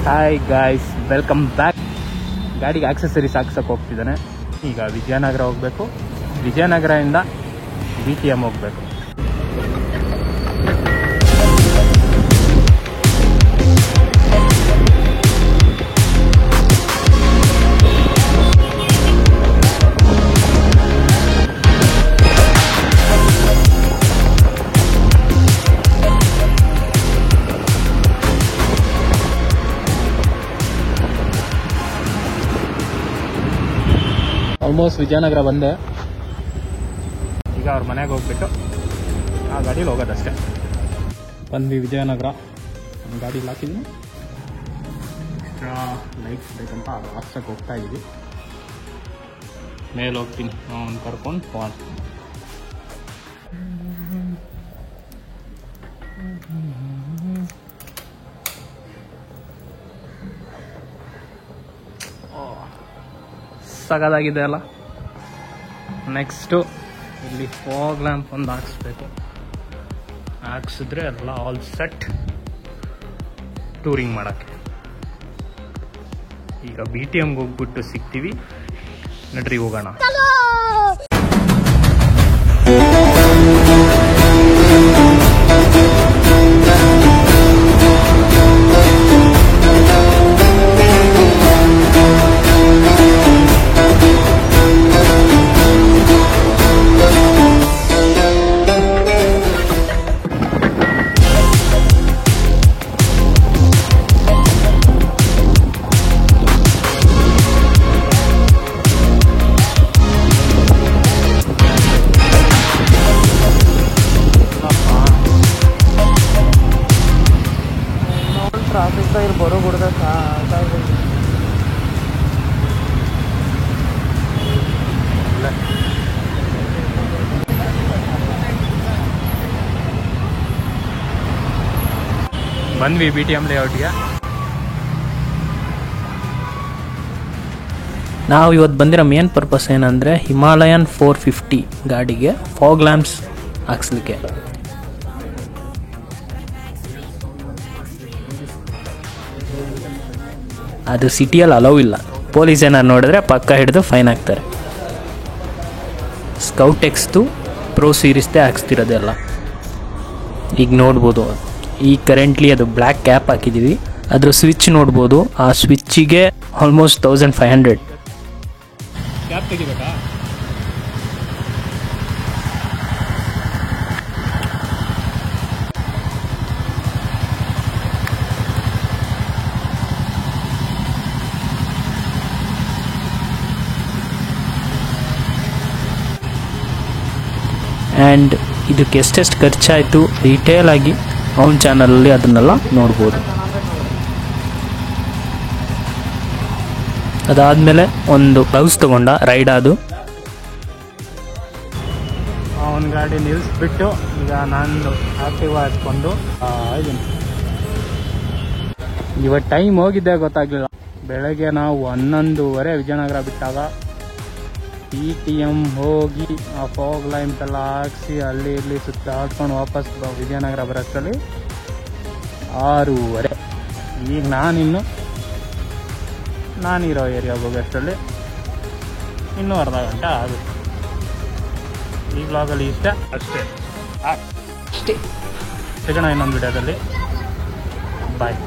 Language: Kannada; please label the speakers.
Speaker 1: Hi guys, welcome back. ಗಾಡಿಗೆ ಆಕ್ಸೆಸರೀಸ್ ಹಾಕ್ಸೋಕೆ ಹೋಗ್ತಿದ್ದಾನೆ. ಈಗ ವಿಜಯನಗರ ಹೋಗಬೇಕು. ವಿಜಯನಗರದಿಂದ BTM ಹೋಗಬೇಕು. ಆಲ್ಮೋಸ್ಟ್ ವಿಜಯನಗರ ಬಂದೆ. ಈಗ ಅವ್ರ ಮನೆಗೆ ಹೋಗ್ಬಿಟ್ಟು ಆ ಗಾಡೀಲಿ ಹೋಗೋದಷ್ಟೇ. ಬಂದ್ವಿ ವಿಜಯನಗರ. ಒಂದು ಗಾಡೀಲಿ ಹಾಕಿದ್ದೀನಿ. ಎಕ್ಸ್ಟ್ರಾ ಲೈಟ್ಸ್ ಬೇಕಂತ ಅದು ಹಾಕ್ಸಕ್ಕೆ ಹೋಗ್ತಾ ಇದ್ದೀವಿ. ಮೇಲೆ ಹೋಗ್ತೀನಿ ಅವ್ನು ಕರ್ಕೊಂಡು ಫೋನ್. ಸಗದಾಗಿದೆ ಅಲ್ಲ. ನೆಕ್ಸ್ಟು ಇಲ್ಲಿ ಫಾಗ್ ಲ್ಯಾಂಪ್ ಒಂದು ಹಾಕ್ಸ್ಬೇಕು. ಹಾಕ್ಸಿದ್ರೆ ಎಲ್ಲ ಆಲ್ ಸೆಟ್ ಟೂರಿಂಗ್ ಮಾಡೋಕ್ಕೆ. ಈಗ BTMಗೆ ಹೋಗ್ಬಿಟ್ಟು ಸಿಗ್ತೀವಿ. ನಡ್ರಿ ಹೋಗೋಣ. ಟ್ರಾಫಿಕ್ ಇಲ್ಲಿ ಬರೋ ಬಿಡ್ದ ಬಂದ್ವಿ BTM ಲೇಔಟ್ಗೆ.
Speaker 2: ನಾವು ಇವತ್ತು ಬಂದಿರೋ ಮೇನ್ ಪರ್ಪಸ್ ಏನಂದರೆ ಹಿಮಾಲಯನ್ 450 ಗಾಡಿಗೆ ಫಾಗ್ ಲ್ಯಾಂಪ್ಸ್ ಹಾಕ್ಸ್ಲಿಕ್ಕೆ. ಅದು ಸಿಟಿಯಲ್ಲಿ ಅಲೌ ಇಲ್ಲ. ಪೊಲೀಸ್ ಏನಾರು ನೋಡಿದ್ರೆ ಪಕ್ಕ ಹಿಡಿದು ಫೈನ್ ಹಾಕ್ತಾರೆ. ಸ್ಕೌಟ್ ಎಕ್ಸ್ದು ಪ್ರೋ ಸೀರೀಸ್ದೇ ಹಾಕ್ಸ್ತಿರೋದೆಲ್ಲ. ಈಗ ನೋಡ್ಬೋದು, ಈಗ ಕರೆಂಟ್ಲಿ ಅದು ಬ್ಲ್ಯಾಕ್ ಕ್ಯಾಪ್ ಹಾಕಿದ್ದೀವಿ. ಅದ್ರ ಸ್ವಿಚ್ ನೋಡ್ಬೋದು. ಆ ಸ್ವಿಚ್ಚಿಗೆ ಆಲ್ಮೋಸ್ಟ್ 1500.
Speaker 1: ಕ್ಯಾಪ್ ತೆಗಿಬೇಕಾ?
Speaker 2: ಆ್ಯಂಡ್ ಇದಕ್ಕೆ ಎಷ್ಟೆಷ್ಟು ಖರ್ಚಾಯಿತು ಡೀಟೇಲ್ ಆಗಿ ಅವನ ಚಾನಲಲ್ಲಿ ಅದನ್ನೆಲ್ಲ ನೋಡ್ಬೋದು. ಅದಾದಮೇಲೆ ಒಂದು ಗ್ಲೌಸ್ ತೊಗೊಂಡ ರೈಡ್. ಅದು
Speaker 1: ಅವನ ಗಾಡಿ ನಿಲ್ಲಿಸ್ಬಿಟ್ಟು ಈಗ ನಾನು ಆಕ್ಟಿವ್ ಹಾಕ್ಕೊಂಡು ಇದ್ದೀನಿ. ಇವತ್ತು ಟೈಮ್ ಹೋಗಿದ್ದೆ ಗೊತ್ತಾಗಲಿಲ್ಲ. ಬೆಳಗ್ಗೆ ನಾವು 11:30 ವಿಜಯನಗರ ಬಿಟ್ಟಾಗ BTM ಹೋಗಿ ಆ ಫಾಗ್ ಲೈನ್ಸ್ ಎಲ್ಲ ಹಾಕ್ಸಿ ಅಲ್ಲಿ ಇಲ್ಲಿ ಸುತ್ತಾಡ್ಕೊಂಡು ವಾಪಸ್ ವಿಜಯನಗರ ಬರೋಷ್ಟರಲ್ಲಿ 6:30. ಈಗ ನಾನಿರೋ ಏರಿಯಾಗೆ ಹೋಗೋಷ್ಟರಲ್ಲಿ ಇನ್ನೂ ಅರ್ಧ ಗಂಟೆ ಆಗುತ್ತೆ. ಈ ಬ್ಲಾಗಲ್ಲಿ ಇಷ್ಟ ಅಷ್ಟೇ. ಸಿಗೋಣ ಇನ್ನೊಂದು ವಿಡಿಯೋದಲ್ಲಿ. ಬಾಯ್.